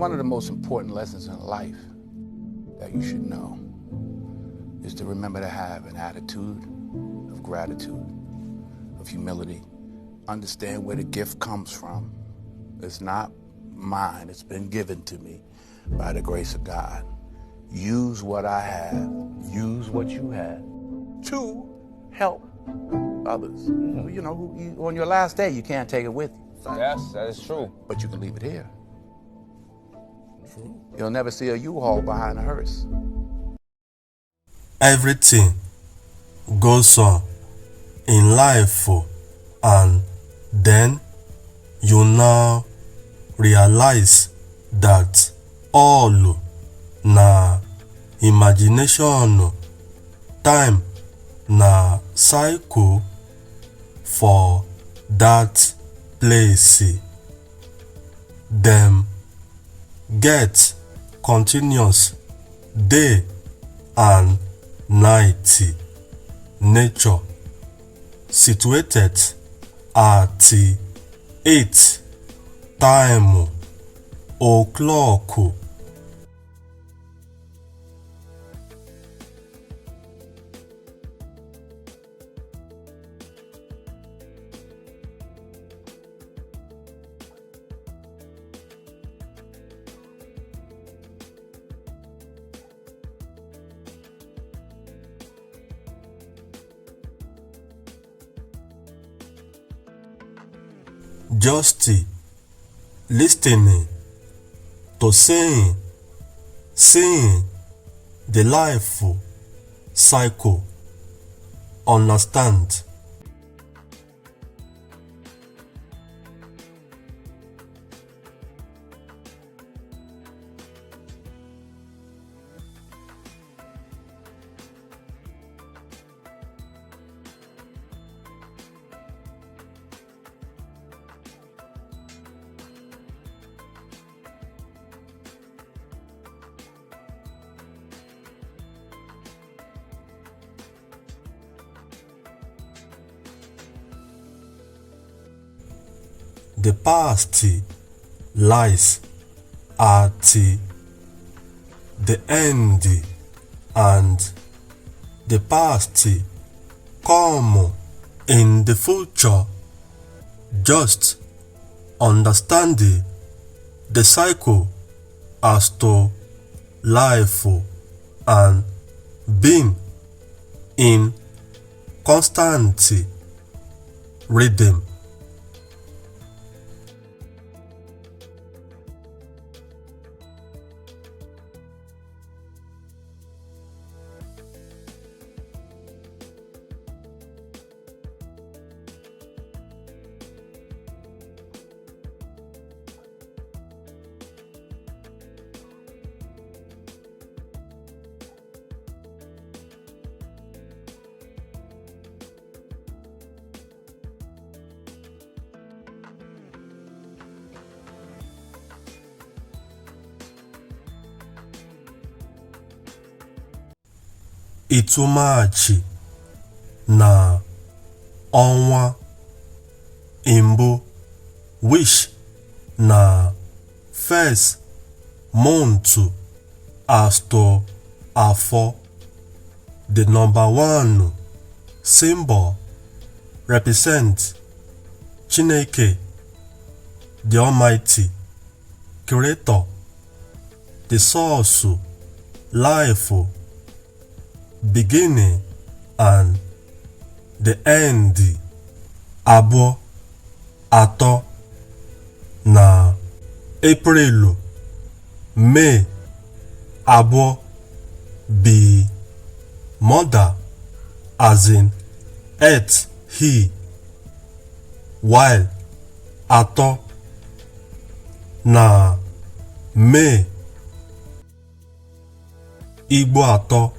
one of the most important lessons in life that you should know is to remember to have an attitude of gratitude, of humility. Understand where the gift comes from. It's not mine, it's been given to me by the grace of God. Use what I have, use what you have to help others. You know, on your last day, you can't take it with you. Yes, that is true. But you can leave it here. True. You'll never see a U-Haul behind a hearse. Everything goes on in life, and then you now realize that all na imagination, time na cycle for that place. Them get continuous day and night. Nature situated at 8 time o'clock. Just listening to seeing the life cycle, understand. The past lies at the end, and the past come in the future. Just understand the cycle as to life and being in constant rhythm. Itumachi na ọnwa mbụ, which na first MUNTU as to afọ. The number 1 symbol represents Chineke, the Almighty, Creator, the source, life, beginning and the end. Abụọ, atọ na April, May. Abụọ be mother, as in earth, he, while atọ na May, Igbo atọ